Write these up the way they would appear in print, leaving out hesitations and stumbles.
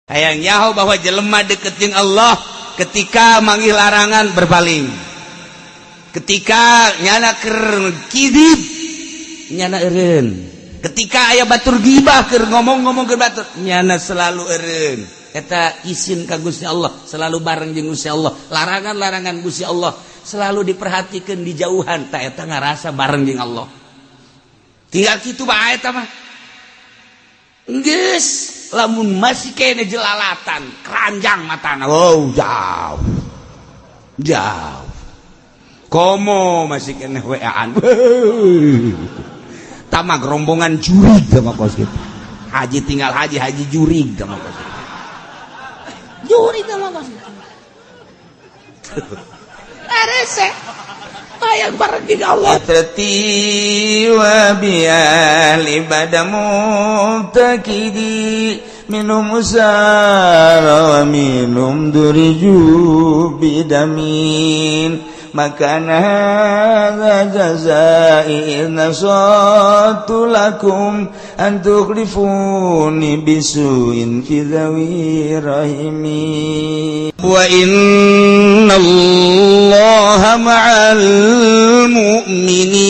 hayang nyaho bahwa jelema deket jeung Allah ketika manggil larangan berpaling, ketika nyana keur kidib nyana eureun, ketika aya batur gibah keur ngomong-ngomong keur batur nyana selalu eureun. Eta izin ka Gusti Allah, selalu bareng jeung Gusti Allah. Larangan-larangan Gusti Allah selalu diperhatikan di jauhan, tak eta ngarasa bareng jeung Allah. Tinggal kitu bae eta mah. Geus, lamun masih kene jelalatan, keranjang matana. Oh, jauh. Jauh. Komo masih kene weaan. Tamag rombongan jurig sama kos kitu. Haji tinggal haji jurig sama kos kitu. Jurig sama kos kitu. Arese. Ayang bareng jeung Allah. Atrati wa bial ibadamu takidi minum usara wa minum duriju bidamin makana hadza jazai nasatu lakum an tukhlifuni bisuin fi dhawi rahimi wa innallaha ma'al mu'minin.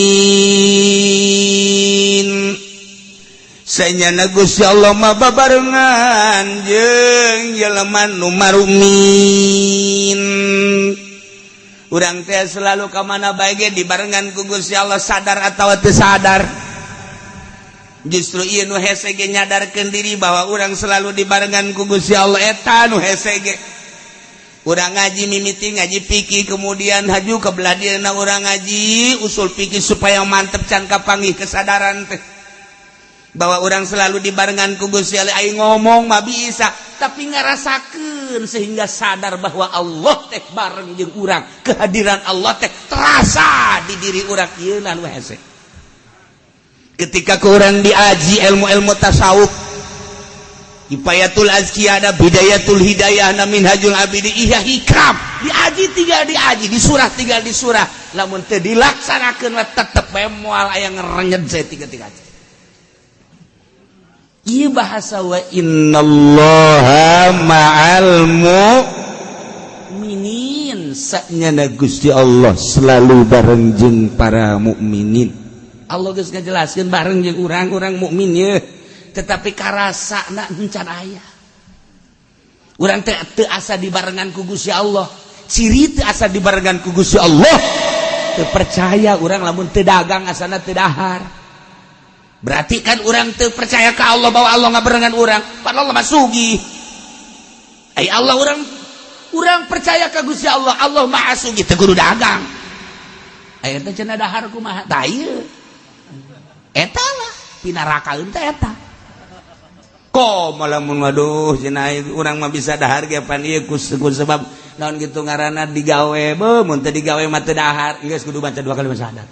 Saenyana Gusti Allah mah babarengan jeung jelema nu marumin. Urang teh selalu ka mana bae ge dibarengan ku Gusti Allah, sadar atawa teu sadar. Justru ieu nu hese ge nyadarkeun diri bahwa urang selalu dibarengan ku Gusti Allah, eta nu hese ge. Urang ngaji mimiti ngaji fikih kemudian haju ke belah dieuna urang ngaji usul fikih supaya mantep can kapanggih kesadaran teh bahwa urang selalu dibarengan ku Gusti Allah. Ai ngomong mah bisa tapi ngarasakeun sehingga sadar bahwa Allah teh bareng jeung urang, kehadiran Allah teh terasa di diri urang. Ieu nu hese ketika ku urang diaji ilmu-ilmu tasawuf, Hifayatul Azkiyah ada Bidayatul Hidayah na Minhajul Abidin Ihya Hikam, diaji tinggal diaji, disurah tinggal disurah, lamun teu dilaksanakeun mah tetep bae moal aya ngerenyed saya tiga-tiga. Ieu bahasa wa innallaha ma'al mu'minin, saknyana Gusti Allah selalu bareng jeung para mukminin. Allah geus ngajelaskeun bareng jeung urang-urang mukmin ye. Tetapi karasana encan aya urang teh teu asa dibarengan ku Gusti Allah, ciri teu asa dibarengan ku Gusti Allah teu percaya urang lamun teu dagang asana teu dahar. Berarti kan urang teu percaya ka Allah bahwa Allah ngabarengan urang, padahal Allah mah sugih. Ai Allah urang percaya ka Gusti Allah, Allah maha sugih teu kudu dagang. Aya teh cenah dahar kumaha? Tah ieu eta lah pinarakaeun teh eta. Ko malamun waduh cenah urang mah bisa dahar ge pan ieu ku sebab naon kitu ngaranna digawe beuh mun teu digawe mah teu dahar geus kudu baca 2 kali syahadat.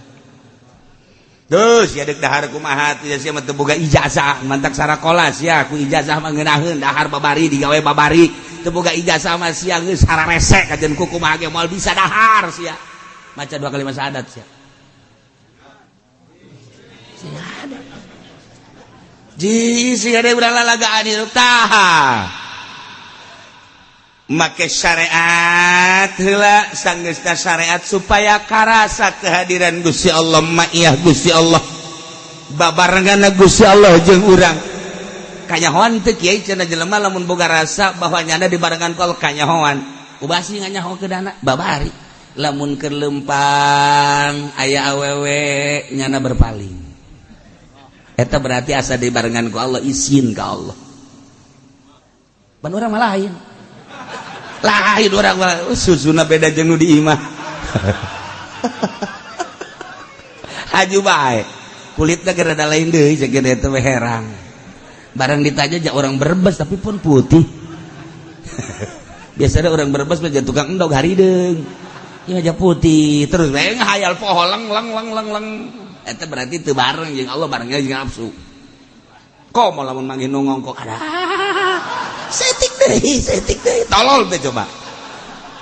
Deus ya deuk dahar kumaha teh sia mah teu boga ijazah mantak sarakola sia ku ijazah mah ngeunaheun dahar babari digawe babari teu boga ijazah mah sia geus sararese kajen ku kumaha ge moal bisa dahar sia maca 2 kali syahadat sia. Sia ada ji sih ada urang lalagaan itu taha make syariat heula sanggeusna syariat supaya karasa kehadiran Gusti Allah, ma'iyah Gusti Allah, babarengan Gusti Allah jeung urang. Kanyahoan teu kieu cenah jelema lamun boga rasa bahwa nyana dibarengan ku Allah kanyahoan ubasi nganyaho keudana babari lamun keur lempang aya awewe nyana berpaling. Eta berarti asa dibarengan ku Allah, izin ka Allah. Pan urang mah lain. Lain urang mah susuna beda jeung nu di imah. Haju bae. Kulitna keur rada lain deui jeung eta we herang. Barang ditanya jak orang Brebes tapi pun putih. Biasanya orang Brebes mah tukang endog harideung. Ieu aja putih terus we ngahayal poho leng. Eta berarti teu bareng jeung Allah, barengnya jeung nafsu. Komo lamun manggih nu ngongkok ada setik deui tolol teh coba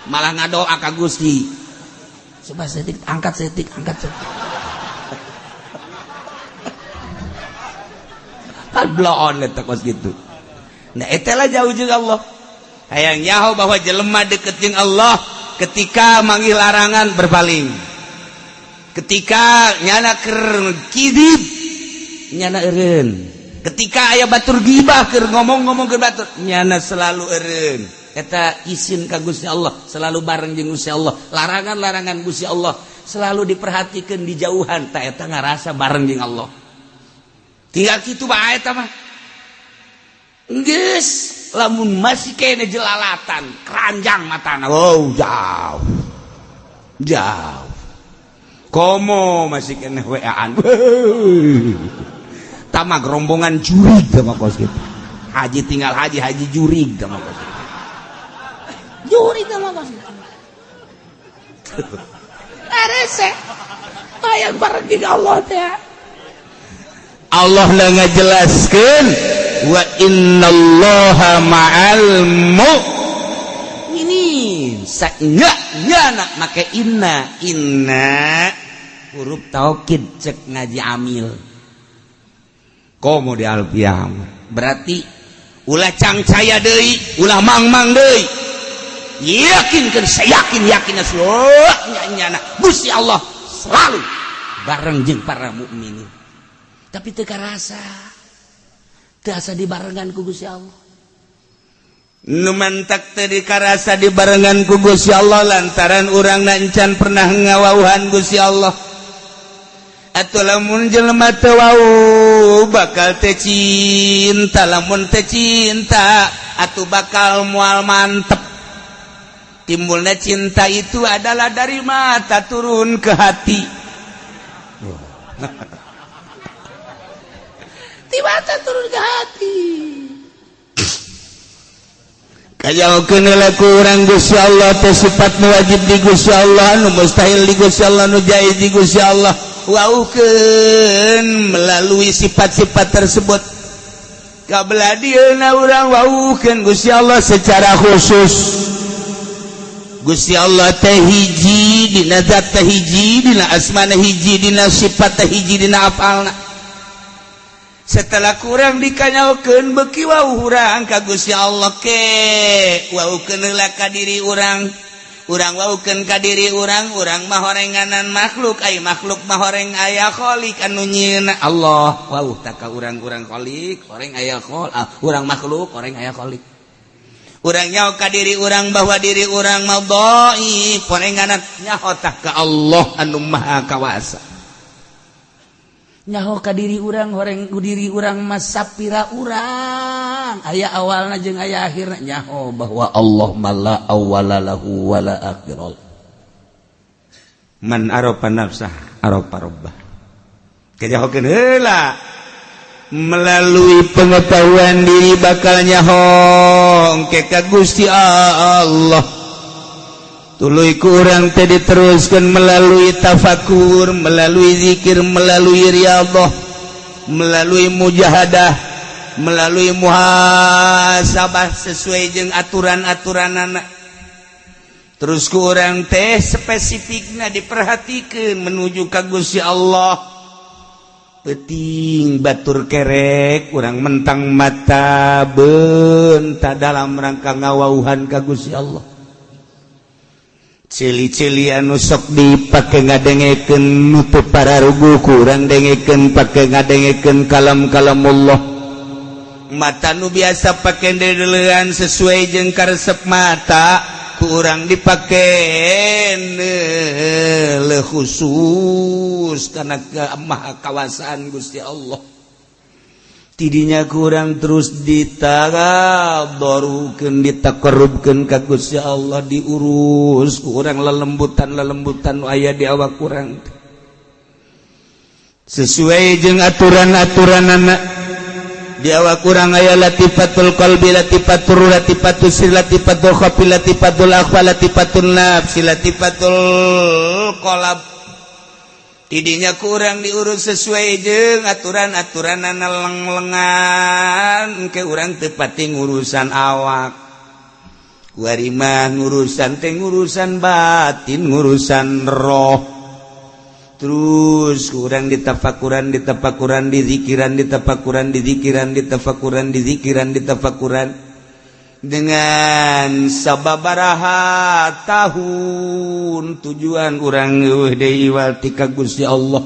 malah ngadoa ka Gusti coba setik angkat padloon eta kos kitu Nah itulah jauh juga Allah. Hayang nyaho bahwa jelema deket jeung Allah ketika manggil larangan berpaling. Ketika nyana keur kidib nyana eureun. Ketika aya batur gibah keur ngomong-ngomong ke batur nyana selalu eureun. Eta izin ka Gusti Allah, selalu bareng jeung Gusti Allah. Larangan-larangan Gusti Allah selalu diperhatikan di jauhan, ta eta ngarasa bareng jeung Allah. Tinggal kitu bae eta mah. Geus, lamun masih kene jelalatan, keranjang matana. Wow, jauh. Jauh. Komo masih kene weaan. Tamah rombongan jurig sama kos kitu. Haji tinggal haji jurig sama kos kitu. Jurig sama kos kitu. Arese. Hayang bareng jeung Allah teh. Allah lah ngajelaskeun wa innallaha ma'al mu'minin. Saengnya make inna huruf taukid cek ngaji amil. Komo di alfiah berarti ulah cangcaya deui, ulah mangmang deui. Yakinkeun sayakin nyana Gusti Allah selalu bareng jeung para mukminin. Tapi teu karasa. Teu asa dibarengan ku Gusti Allah. Nu mantak teu dikarasa dibarengan ku Gusti Allah lantaran urangna encan pernah ngawauhan Gusti Allah. Atuh lamun jelema teu wau bakal teu cinta, lamun teu cinta atuh bakal moal mantep. Timbulna cinta itu adalah dari mata turun ke hati. Mata turun ke hati. Kajaokeun heula ku urang Gusti Allah teh sifat nu wajib di Gusti Allah, nu mustahil di Gusti Allah, nu jaiz di Gusti Allah. Waukeun melalui sifat-sifat tersebut. Kabelah dieuna urang waukeun Gusti Allah secara khusus. Gusti Allah teh hiji dina zat teh hiji dina asmana hiji dina sifat teh hiji dina afalna. Setelah kurang dikanyaokeun beuki wau urang ka Gusti Allah ke waukeun heula ka diri urang waukeun ka diri urang mah horenganan makhluk ai makhluk mah horeng aya khaliq anu nyieunna Allah wau tak ka urang khaliq horeng aya khaliq urang makhluk horeng aya khaliq urang nyaho ka diri urang bahwa diri urang mah dhaif horenganan nyaho tak ka Allah anu maha kawasa. Nyaho ka diri urang horeng ku diri urang mas sapira urang aya awalna jeung aya akhirna nyaho bahwa Allah mala awwala lahu wala akhirah. Man arafa nafsah arafa rabbah. Kajahokeun heula melalui pengetahuan diri bakal nyaho engke ka Gusti Allah. Tuluy ku urang teh diteruskeun melalui tafakur, melalui zikir, melalui riyadhah, melalui mujahadah, melalui muhasabah sesuai jeung aturan-aturanana. Terus ku urang teh spesifikna diperhatikeun menuju ka Gusti Allah. Peuting batur kerek urang mentang mata beunta dalam rangka ngawauhan ka Gusti Allah. Cili-cili anu sok dipake ngadengekeun nutup para rugu kurang dengekeun pake ngadengekeun kalam-kalam Allah. Mata nu biasa pake deleuan sesuai jeung karesep mata kurang dipake le khusus kana maha kawasaan Gusti Allah. Tidinya kurang terus ditagadorukeun ditakarrubkeun ka Gusti Allah diurus kurang lelembutan nu aya di awak kurang sesuai jeung aturan-aturanana di awak kurang aya latifatul qalbi latifatur latifatul sir latifatul khafi latifatul akhfa latifatul nafsi latifatul qalb. Tidinya kurang diurus sesuai jeung aturan-aturanana leng-lengan ke urang teu pati ngurusan awak kuari mah ngurusan teh ngurusan batin ngurusan roh terus kurang ditafakuran dizikiran ditafakuran dengan sababaraha tahun tujuan urang deui iwal ti ka Gusti Allah.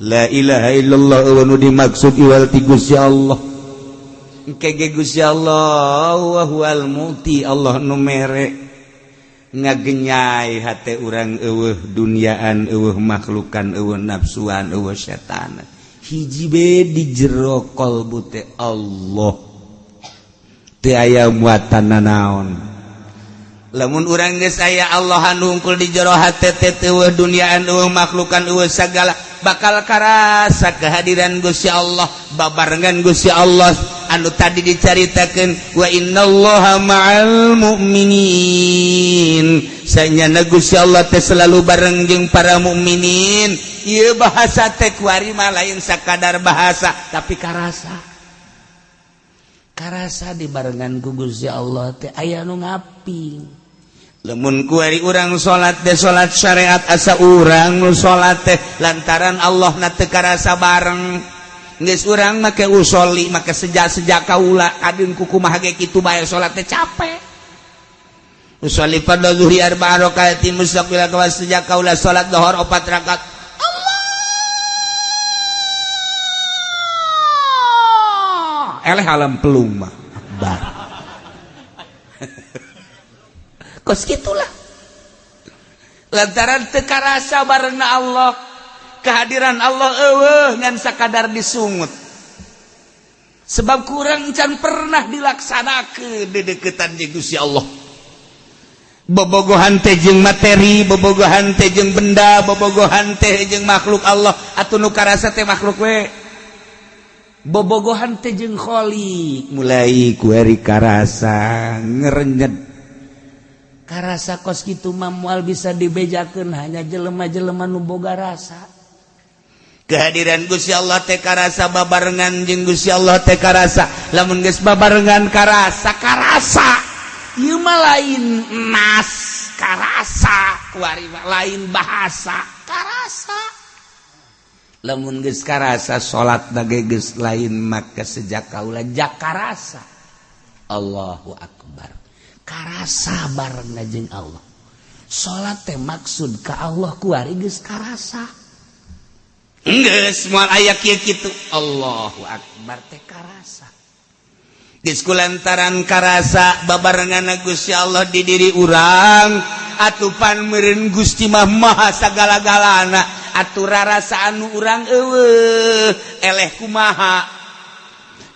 La ilaha illallah nu dimaksud iwal ti Gusti Allah kege Gusti Allah wa huwal muti Allah nu mere ngagenyai hate urang eueuh dunyaan eueuh makhlukan eueuh nafsuan eueuh setan hiji be di jero qalbu teh Allah teu aya muatan naon lamun urang geus aya Allah anu hungkul di jero hate teh eueuh dunyaan eueuh makhlukan eueuh sagala bakal karasa kehadiran Gusti Allah babarengan Gusti Allah anu tadi dicaritakeun wa innallaha ma'al mu'minin sanyana Gusti Allah teh selalu bareng jeung para mukminin. Ieu bahasa teh kuari mah lain sakadar bahasa tapi karasa dibarengan ku Gusti Allah teh aya nu ngaping. Lamun kuari urang salat teh salat syariat asa urang nu salat teh lantaran Allah na teu karasa bareng. Geus urang make usolli make sejak kaula adeun kumaha ge kitu bae salat teh capek. Usolli pada zuhri arba'a rakaat mustaqbil ka sejak kaula salat zuhur 4 rakaat. Allah. Eleh alam pelung mah. Kos gitulah lantaran teu karasa barengna Allah kehadiran Allah eueuh ngan sakadar disungut sebab kurang can pernah dilaksanakeun dedeketan jeung Gusti Allah bobogohan teh jeung materi bobogohan teh jeung benda bobogohan teh jeung makhluk Allah atuh nu karasa teh makhluk we bobogohan teh jeung khaliq mulai kuari karasa ngerenyet karasa kos kitu mah moal bisa dibejakeun hanya jelema-jelema nu boga rasa. Kehadiran Gusti Allah teh karasa babarengan jeung Gusti Allah teh karasa. Lamun geus babarengan karasa ieu mah lain nas karasa kuari mah lain bahasa karasa. Lamun geus karasa salat dage geus lain maka sejak kaula jak karasa. Allahu akbar. Karasa bareng jeung Allah. Salat teh maksud ka Allah kuari geus karasa. Geus moal aya kieu kitu. Allahu akbar teh karasa. Geus kulantaran karasa babarengan Gusti Allah di diri urang, atupan meureun Gusti mah maha sagala-galana, atuh rarasaan nu urang eueuh eleh kumaha.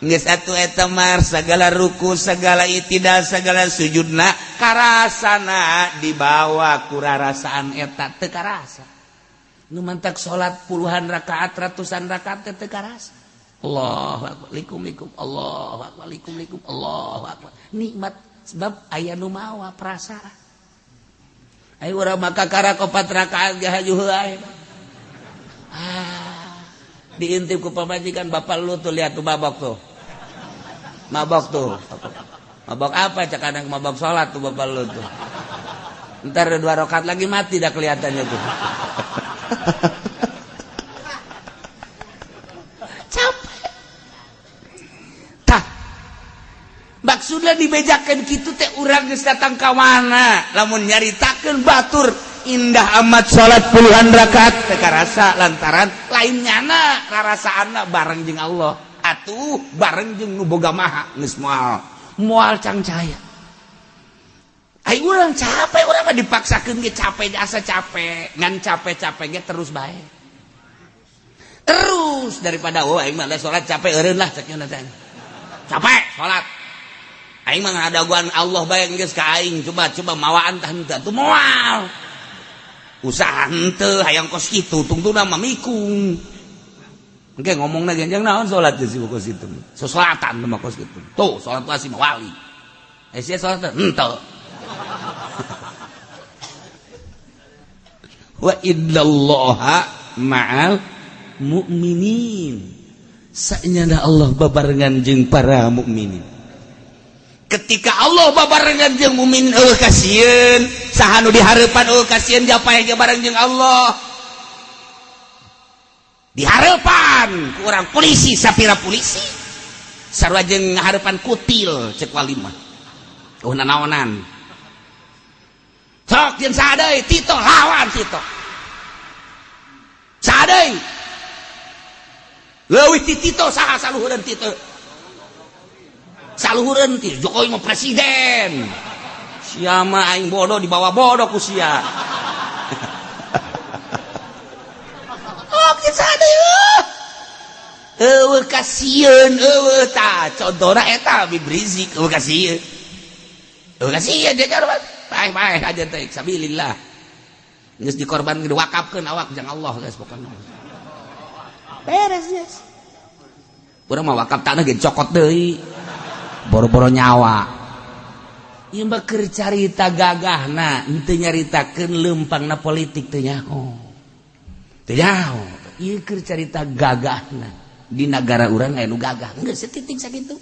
Geus atuh eta mah sagala ruku, sagala itidal, sagala sujudna karasana dibawa ku rarasaan eta teu karasa. Nu mantak salat puluhan rakaat, ratusan rakaat teu karasa. Allahu akbar, likum Allahu akbar, likum Allahu akbar. Nikmat sebab aya nu mawa perasaan. Ai urang maka karak 4 rakaat ge haju heueuy. Diintip ku pamajikan bapak lu tuh lihat tuh babok tuh. Mabok tuh. Mabok apa cak anak mabok sholat tuh bapak lu tuh. Ntar 2 rakaat lagi mati dah kelihatannya tuh. Capek. Tah. Maksudnya dibejakeun kitu teh urang geus datang ka mana? Lamun nyaritakeun batur indah amat sholat puluhan rakaat teu karasa lantaran lain nyana rarasaanna bareng jeung Allah. Atuh bareng jeung nu boga maha geus moal cangcaya. Ai urang capek urang mah dipaksakeun ge capek asa capek ngan capek-capek ge terus bae. Terus daripada aing mah salat capek eureun lah cek nya teh. Capek salat. Aing mah ngadaguan Allah bae geus ka aing coba mawaan tah henteu tuh moal. Usaha henteu hayang kos kitu tungtuna mah mikung. Engke ngomongna genjang naon salat di situ kos itu. Sosalatan mah kos kitu. Tuh salat wasi mah wali. Sia salat henteu. Wa idzallaha ma'al mu'minin. Sanyana Allah babarengan jeung para mukminin. Ketika Allah babarengan jeung mukmin eueuh kasieun, saha nu dihareupan eueuh kasieun japaya ge bareng jeung Allah. di harapan ku urang polisi sapira polisi sarua jeung ngaharepan kutil cek walima nanaonan sok jeung sadeui Tito lawan Tito sadeui leuwih ti Tito saha saluhureun Tito saluhureun ti Jokowi mah presiden sia mah aing bodoh dibawa bodoh ku sia kasieun ta contohna eta Habib Rizik kasieun dia bae aja teh sabilillah geus dikorban diwakafkeun awak jeung Allah guys pokona beres guys urang mah wakaf tanah ge cokot deui boro-boro nyawa ieu mah keur carita gagahna henteu nyaritakeun leumpangna politik teu nyaho ieu keur carita gagahna di negara urang aya nu gagah geus setitik sakitu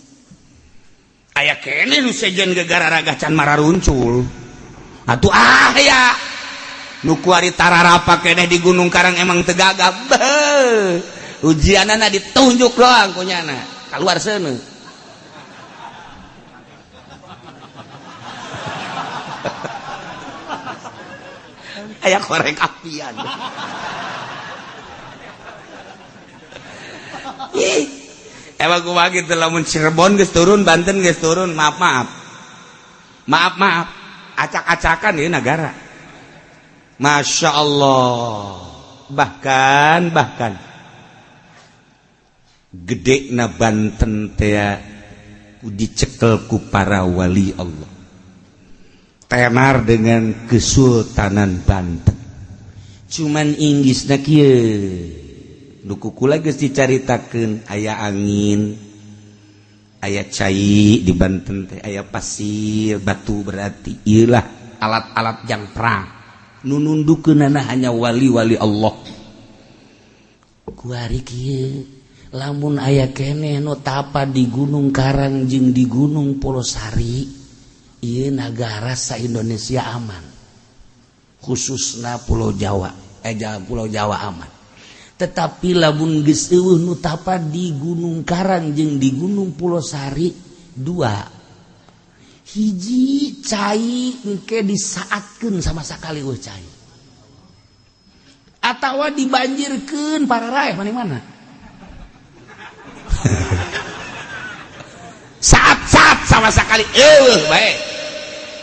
aya keneh nu sejen gegara can mararuncul atuh aya nu kuari tararapa keneh di Gunung Karang emang teu gagah ujianana ditunjuk doang kunyana kaluar seuneu aya korek apian emang kumaha kitu lamun Cirebon geus turun Banten geus turun maaf acak-acakan ieu negara Masya Allah bahkan gedena Banten teh dicekel ku para wali Allah tenar dengan Kesultanan Banten cuman inggisna kieu Dukukula geus dicaritakeun aya angin, aya cai di Banten teh, aya pasir, batu berarti ieulah alat-alat jang perang. Nu nundukeunana hanya wali-wali Allah. Kuari kieu lamun aya keneh nu tapa di Gunung Karang jeung di Gunung Polosari, ieu nagara sa Indonesia aman. Khususna Pulau Jawa, Pulau Jawa aman. Tetapi lamun geus eueuh nu tapa di Gunung Karang jeung di Gunung Pulosari dua hiji cai engke disaatkeun sama sakali eueuh cai atawa dibanjirkeun para raeh mana saat sama sakali eueuh bae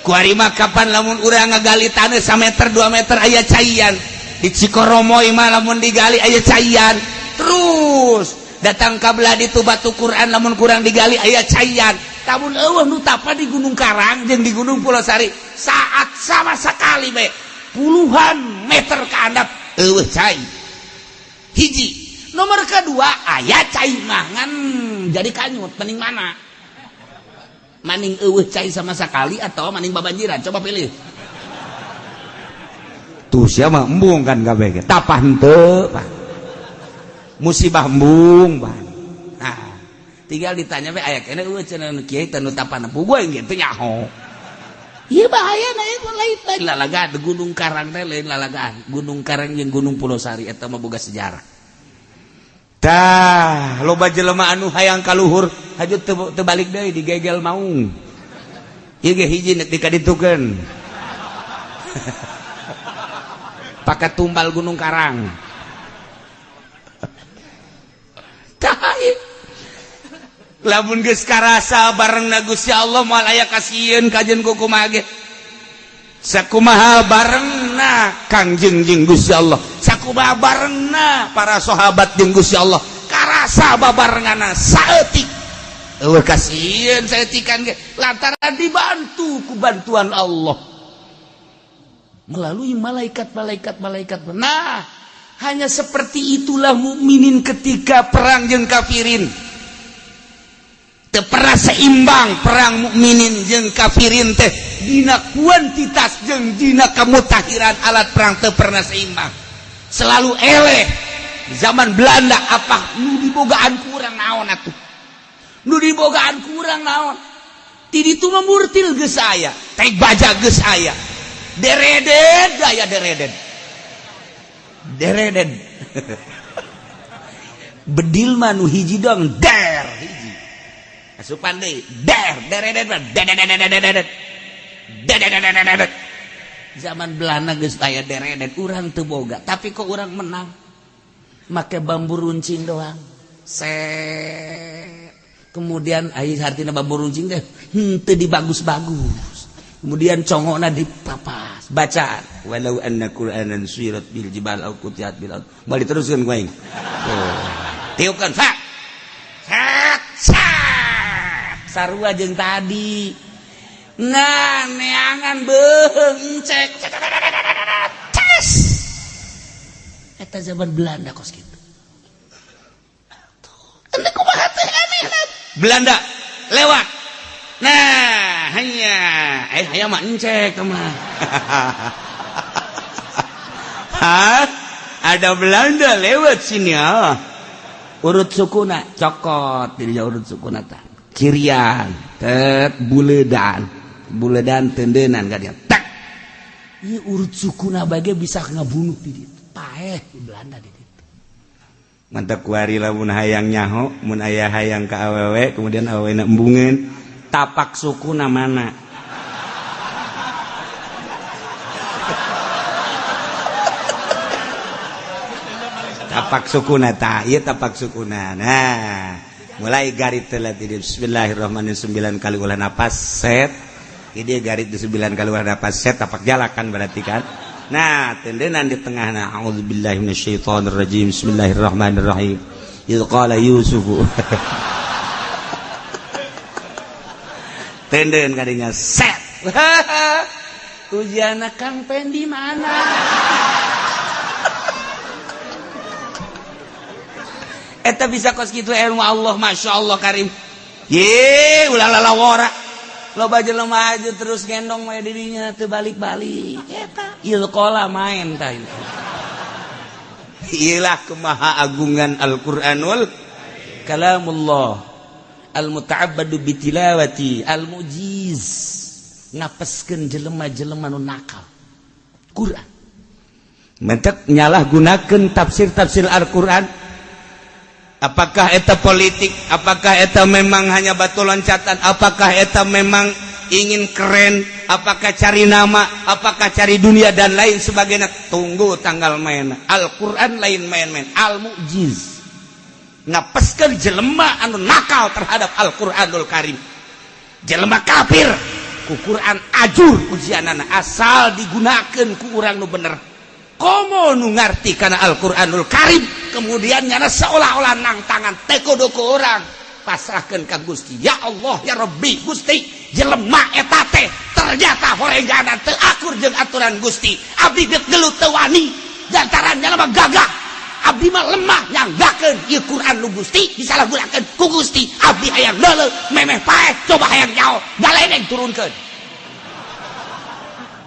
kuari mah kapan lamun urang ngagali taneuh 1 meter 2 meter aya caian di Cikoromoy mah lamun digali aya caian terus datang ka belah ditu batu Quran lamun kurang digali aya caian tamun eueuh nu tapa di Gunung Karang jeung di Gunung Pulosari saat sama sekali bae puluhan meter ka handap eueuh cai hiji nomor kedua aya cai mangan jadi kanyut mending mana maning eueuh cai sama sekali atau maning babanjiran coba pilih tuh siapa embung kan kabeh tapah henteu musibah embung nah tinggal ditanya we aya keneh eueuh cenah kiai teh nu tapana puguh engge teu nyaho ieu bahayana ieu lain lalagaan Gunung Karang teh lain lalagaan Gunung Karang jeung Gunung Pulosari eta mah boga sejarah tah loba jelema anu hayang kaluhur hajut teu balik deui digegel maung ieu ge hiji dikaditukeun pakai tumbal Gunung Karang lamun geus karasa barengna Gusti Allah moal aya kasieun kajen kumaha ge sakumaha barengna Kangjeng jeung Gusti Allah sakumaha barengna para sahabat jeung Gusti Allah karasa babarengana saeutik eueuh kasieun saeutikan ge lantaran dibantu ku bantuan Allah melalui malaikat. Nah, hanya seperti itulah mukminin ketika perang jeung kafirin. Teu pernah seimbang perang mukminin jeung kafirin teh dina kuantitas jeung dina kamutahiran alat perang teu pernah seimbang. Selalu eleh. Zaman Belanda apa nu dibogaan kurang naon atuh. Nu dibogaan kurang naon. Ti ditu mah murtil geus aya, teh baja geus aya. Dereden gaya dereden bedil mah nu hiji dong der hiji asupan deui der zaman Belanda geus aya deredet urang teu boga tapi kok urang menang make bambu runcing doang kemudian aya hartina bambu runcing teh teu dibagus-bagus kemudian congona dipapas bacaan walau anna qur'anan suyirat bil jibal au qutiat bil balik teruskeun ku aing tiupkeun fa sarua jeung tadi nah neangan beung cek tes eta zaman Belanda kos kitu ente kumaha teh aneh Belanda lewat nah hanya aya mah encek mah ada Belanda lewat sini urut sukuna cokot dirinya urut sukuna tah kirian tet buledan tendenan ka dia tak ieu urut sukuna bage bisa ngabunuh di ditu paeh di Belanda di ditu mantap kuari lamun hayang nyaho mun aya hayang ka awewe kemudian awewena embungeun tapak sukuna mana tapak sukuna tah ieu tapak sukuna nah mulai garit telah di bismillahirrahmanirrahim 9 kali ulah napas set ini garit di 9 kali ulah napas set tapak jalakan berarti kan nah tendenan di tengahna a'udzubillahi minasyaitonirrajim bismillahirrahmanirrahim idz qala yusuf tenden kadinya set ujiana Kang Pen di mana eta bisa kos kitu ilmu Allah Masya Allah karim ye ulah lalawara loba jelema maju terus gendong we dirinya teu balik-balik eta ilqala main tah iyalah kumaha agungan Al-Qur'anul kalamullah al-muta'abbadu bitilawati al-mujiz ngapeskeun jelema-jelema nu nakal Quran mentek nyalah gunakeun tafsir-tafsir Al-Qur'an. Apakah eta politik? Apakah eta memang hanya batu loncatan? Apakah eta memang ingin keren? Apakah cari nama? Apakah cari dunia dan lain sebagainya? Tunggu tanggal main. Al-Quran lain main-main. Al-Mu'jiz ngapeskeun jelema anu nakal terhadap Al-Quranul Karim. Jelema kafir ku Quran ajur ujianana asal digunakeun ku urang nu bener. Komo nu ngarti kana Al-Quranul Karim kemudian nyana seolah-olah nang tangan teko doko orang pasrahkeun ka Gusti ya Allah ya Rabbi Gusti jelema eta teh ternyata horengana teu akur jeung aturan Gusti abdi geus gelut teu wani lantaran jelema gagah abdi mah lemah nyanggakeun ieu Quran nu Gusti disalahgunakeun ku Gusti abdi hayang leuleuh memeh paeh coba hayang nyaho galeneng turunkeun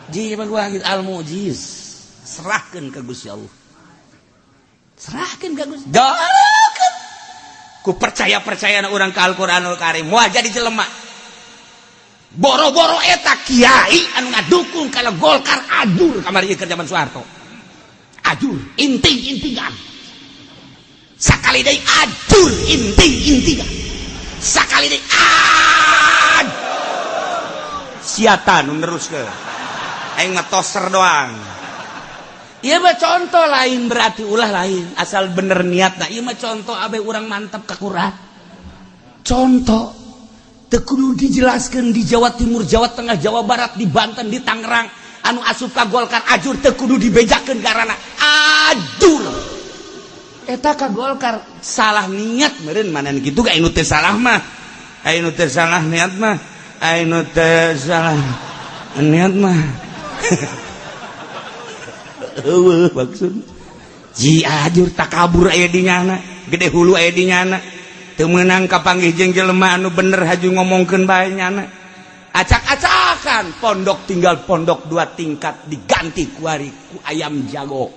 ji bagua al-mu'jiz serahkan ke Gusti Allah serahkan ke Gusti dalakan ku percaya orang ke Al-Quranul Karim moal jadi jelema boro-boro eta kiai anu ngadukung kalau Golkar ajur kamari keur zaman Soeharto ajur inting-intingan sakali deui ajur inting-intingan sakali deui siatan nu neruskeun aing mah toser doang. Iya mah contoh lain berarti ulah lain asal bener niatna ieu mah contoh abe urang mantap ka Quran contoh teu kudu dijelaskeun di Jawa Timur Jawa Tengah Jawa Barat di Banten di Tangerang anu asup ka Golkar ajur teu kudu dibejakeun garana ajur eta ka Golkar salah niat meureun manan kitu ka anu teh salah mah anu teh salah niat mah anu teh salah niat mah maksud ji ajur takabur aya di nyana gede hulu aya di nyana teu meunang kapanggih jeung jelema anu bener haju ngomongkeun bae nyana acak-acakan pondok tinggal pondok 2 tingkat diganti ku ayam jago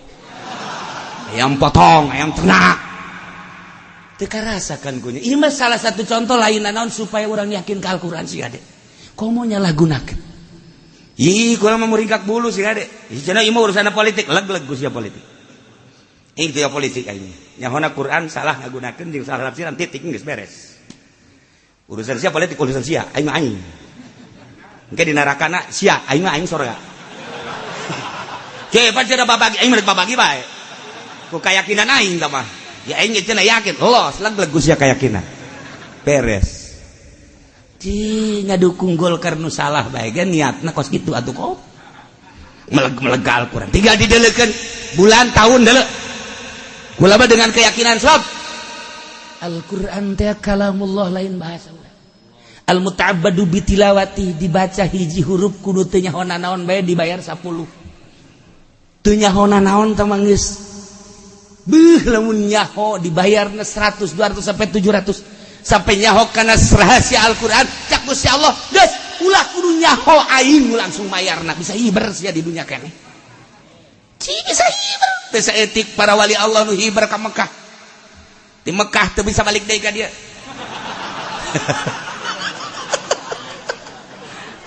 ayam potong ayam ternak teu karasakan kunya ieu mah salah satu contoh lain naon supaya urang yakin ka Al-Qur'an sih ade komo nyalahgunakeun ih kurang memuringkak bulu sih ade cenah ieu mah urusan politik leg-leg Gus ya politik itu ya politik aing nyahona Quran salah ngagunakeun jeung salah tafsiran titik geus beres urusan sia politik urusan sia aing mah aing engke di nerakana sia aing mah aing sorga ke pacara babagi aing mah babagi bae ku keyakinan aing tah mah ya aing geus yakin los lag-lag sia keyakinan beres ti ngadukung Golkar nu salah bae ge niatna kos kitu atuh kok melegal Quran tinggal didelekeun bulan tahun deuleu kulama dengan keyakinan sebab Al-Quran teh kalamullah lain bahasa al-muta'abbadu bitilawati dibaca hiji huruf kudu teu nyahona naon bae dibayar 10 teu nyahona naon teh mah geus beuh lamun nyaho dibayarna 100 200 sampai 700 sampai nyaho kana rahasia Al-Quran cak Gusti Allah geus ulah kudu nyaho aing langsung bayarna bisa hiber sia di dunia keneh bisa hiber teu saeutik para wali Allah nu hiber ka Mekah di Mekah teu bisa balik deui ka dia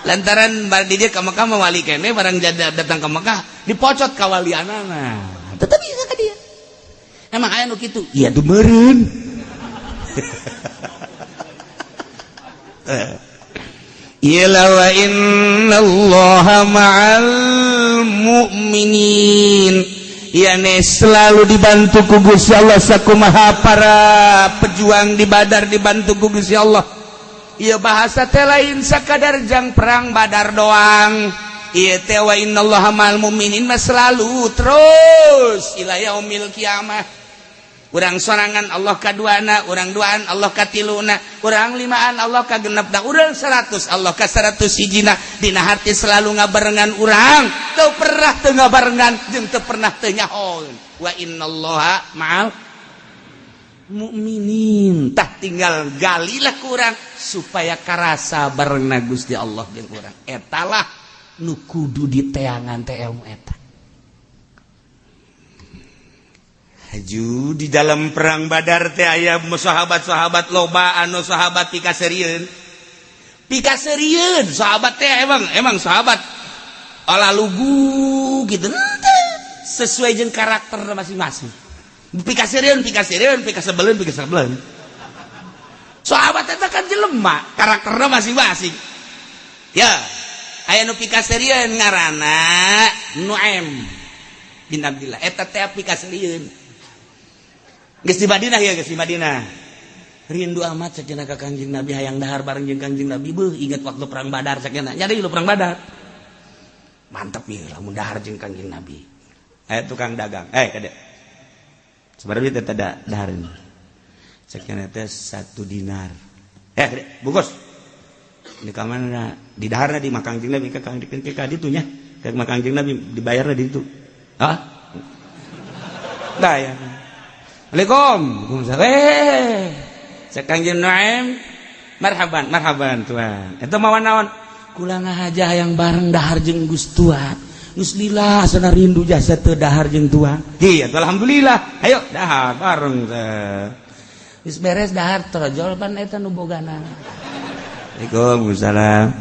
lantaran bar di dia ka Mekah mah wali keneh barang datang ke Mekah dipocot ka walianana tetep bisa ka dia emang aya nu kitu iya tuh meureun Ila wa innallaha ma'al mu'minin yani selalu dibantu ku Gusti Allah sakumaha para pejuang di Badar dibantu ku Gusti Allah ieu bahasa teh lain sakadar jang perang Badar doang ieu teh wa innallaha ma'al mu'minin mah selalu terus ila yaumil kiamah urang sorangan Allah kaduana, urang duaan Allah katiluna, urang limaan Allah kagenepna, urang 100 Allah ka 100 hijina dina hati selalu ngabarengan urang teu pernah teu ngabarengan jeung teu pernah teu nyahoeun wa innallaha ma'al mu'minin tah tinggal galilah ku urang supaya karasa barengna Gusti Allah jeung urang eta lah nu kudu diteangan teh ilmu eta Haju di dalam perang Badar teh aya sahabat-sahabat loba anu sahabat pikasirieun sahabat teh emang sahabat ala lugu gitu sesuai jeung karakter masing-masing pikasirieun pikasebeleun sahabat eta kan jelema karakterna masing-masing ya aya nu pikasirieun ngaranna Nuaim bin Abdillah eta teh pikasirieun geus di Madinah ya geus di Madinah rindu amat sakeuna ka Kangjeng Nabi hayang dahar bareng jeung Kangjeng Nabi beuh inget waktu perang Badar sakeuna nya deui perang Badar mantep ieu lamun dahar jeung Kangjeng Nabi aya tukang dagang kade sabaraha teh tada dahareun sakeuna teh 1 dinar kade bungkus di kamana di daharna di Kangjeng Nabi ka Kangjeng ka ditu nya ka Kangjeng Nabi dibayarna di ditu dah ya Assalamualaikum. Cek Kangjeng Nuaim, marhaban tuan. Eta mawan naon? Kula ngahajah hayang bareng dahar jeung Gus Tuan. Geus lila sana rindu jasa teu dahar jeung tuan. Ieu alhamdulillah. Ayo dahar bareng teh. Geus beres dahar trojol pan eta nu bogana. Waalaikumsalam.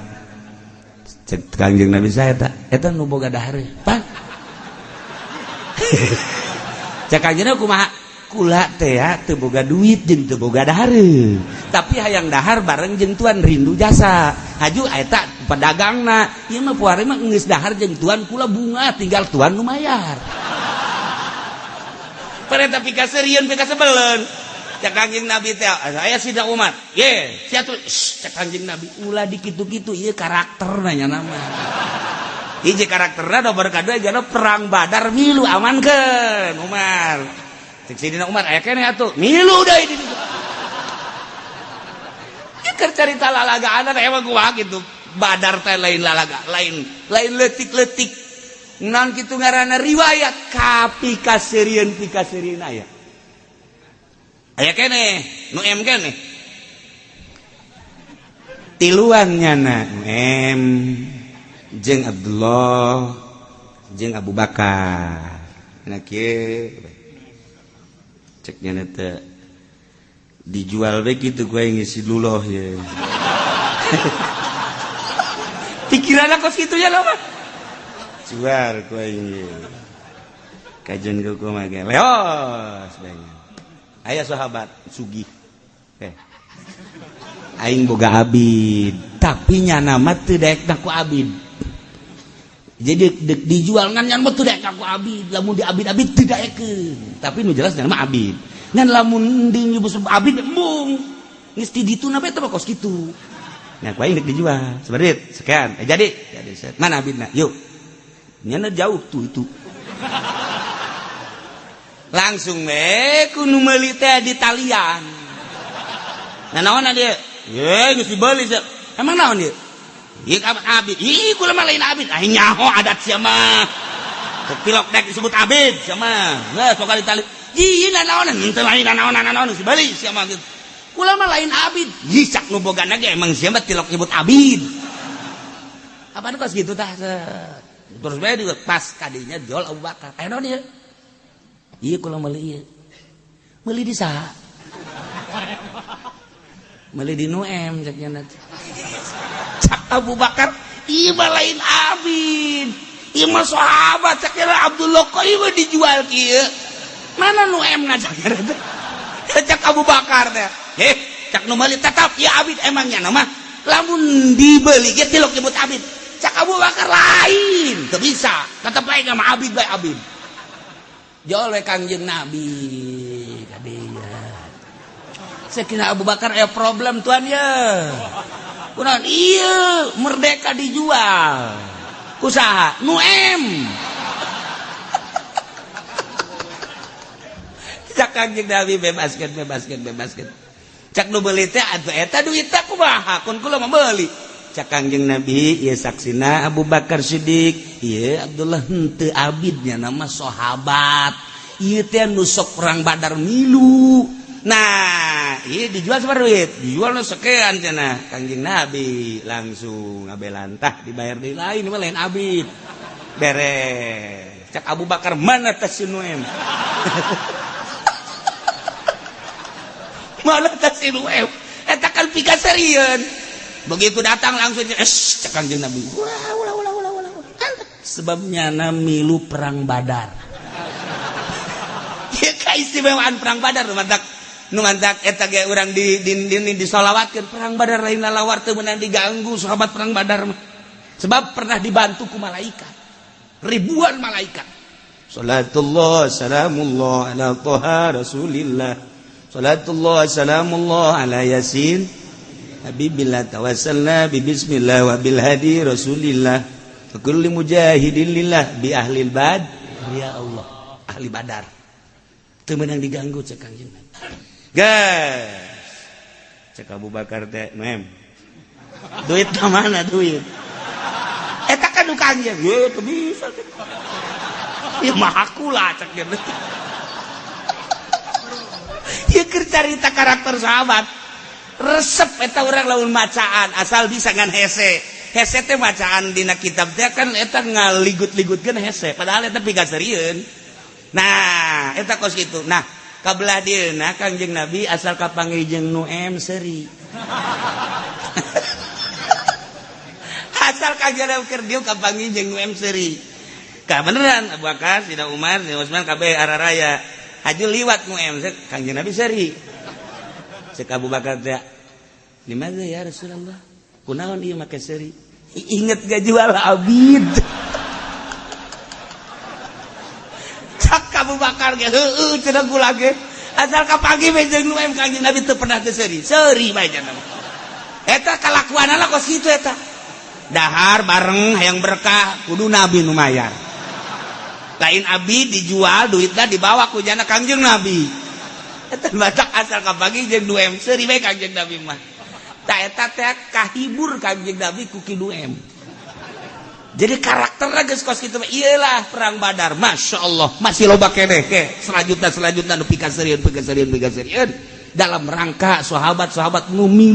Cek Kangjeng Nabi saya eta nu boga dahar. Pan. Cek Kangjeng kumaha? Kula teh teu boga duit jeung teu boga dahareun tapi hayang dahar bareng jeung tuan rindu jasa haju eta pedagangna ieu mah puari mah geus dahar jeung tuan kula bunga tinggal tuan nu mayar pareta pikaseureun pikasebeleun cek Kangjeng Nabi teh aya sida umat ye sia tuh cek Kangjeng Nabi ulah dikitu-kitu ieu karakterna nya nama hiji karakterna nomor kadua jana perang Badar milu amankeun Umar cek sidina Umar aya keneh atuh milu deui di ditu keur carita lalagaanan emang kumaha kitu Badar teh lain lalaga lain leutik-leutik naon kitu ngaranna riwayat kapikasirieun aya keneh nu em keneh tiluan nyana em jeung Abdullah jeung Abu Bakar nah kieu cek nyana teh dijual we kitu gue ngisi luloh ya pikiranna kos kitu ya lho mah jual gue Kajun kuku mah ge leos banyak. Aya sahabat sugih. Aing boga abid, tapi nya nama teu daekna ku abid. Jadi dijual ngan nya mah teu daekna ku abid, lamun di abid-abid teu daekeun. Tapi nu jelas nama abid. Ngan lamun di nyebut abid embung. Geus ti dituna bae teh kos kitu. Nya ku aing dijual. Seberit, sekian. Jadi set. Mana abidna? Yuk. Nya jauh tuh itu. Langsung kudu meuli teh di talian. Nah naon dia? Ye geus dibeli sia. Emang naon dia? Ieu abid. Ih kula mah lain abid. Ah nyaho adat sia mah. Pilok dek disebut abid sia mah. Geus sok di tali. Ih naon teu lain naon geus dibeli sia mah gitu. Kula mah lain abid. Ih cak nu bogana ge emang sia mah tilok nyebut abid. Apaan kos gitu tah? Terus bae pas kadinya jual Abu Bakar. Aya naon ieu? Iya kalau meuli di saha? Meuli di Nuem caknya nanti. Cak Abu Bakar, iya lain abid, iya mah sahabat caknya Abdullah kok iya dijual kieu. Mana Nuem caknya nanti? Cak Abu Bakar teh, cak nu meuli tetap iya abid emangnya nama. Lamun dibeli ge tilok nyebut abid. Cak Abu Bakar lain, teu bisa. Tetep lain sama abid bae abid. Jol we Kangjeng Nabi kadinya. Sakinah Abu Bakar aya problem tuan ya. Kunaon ieu merdeka dijual. Kusaha? Nuem. Cak Kangjeng Nabi bebaskeun. Cak nu beuli teh atuh eta duit teh kumaha? Kun kula mah beuli. Cak Kangjeng Nabi ieu saksina Abu Bakar Siddiq, ieu Abdullah henteu abidnya nama sahabat. Ieu teh nu sok perang Badar milu. Nah, ieu dijual sabaraha duit? Dijual nu sekean cenah. Kangjeng Nabi langsung ngabelantah dibayar deui lain mah lain abid. Beres. Cak Abu Bakar mana teh si Nuem? Mana teh si Nuem? Eta kan pikasarieun. Begitu datang langsung cek Kangjeng Nabi. Sebabnya milu perang Badar. Ya keistimewaan perang Badar nu mantak eta ge urang di disolawatkeun perang Badar lain lalawar teu meunang diganggu sahabat perang Badar mah. Sebab pernah dibantu ku malaikat. Ribuan malaikat. Salatullah salamullah ala Thaha Rasulillah. Salatullah salamullah ala Yasin. Habibillah tawassalna bi bismillah wa bil hadi rasulillah wa kulli mujahidin lillah bi ahlil bad ya Allah ahli Badar teu meunang diganggu cek Kangjeng gas cek Abu Bakar teh mem duit ka mana duit eta kan Kangjeng ye teu bisa ieu mah hakula cek dia ieu keur carita karakter sahabat resep eta urang lamun macaan asal bisa ngan hese teh macaan dina kitab teh kan eta ngaligut-ligutkeun hese padahal eta pigasarieun. Nah eta kos kitu. Nah kabelah dieuna Kangjeng Nabi asal kapanggih jeung Nuem seuri. Asal Kangjeng Nabi keur dieu kapanggih jeung Nuem seuri. Ka beneran Abu Bakar, Sidina Umar, Sidina Utsman kabeh araraya. Haju liwat Nuem Kangjeng Nabi seuri. Cek Abu Bakar teh, "Limadza ya Rasulullah? Kunaon ieu make seuri?" Inget gak jual abid. Cak Abu Bakar ge, heueuh cenah kula ge. Asal kapagi we jeung Nuem Kangjeng Nabi teu pernah teu seuri. Seuri bae cenah. Eta kalakuanana kos kitu eta. Dahar bareng hayang berkah kudu Nabi nu mayar. Lain abid dijual duitna dibawa ku jana Kangjeng Nabi. Eta batak asal kapagi jeung Nuem seuri bae Kangjeng Nabi mah. Ta eta teh kahibur Kangjeng Nabi ku ki Nuem. Jadi karakterna geus kos kitu ieulah perang Badar. Masyaallah masih loba keneh ke selanjutna nu pikasarieun dalam rangka sahabat-sahabat nu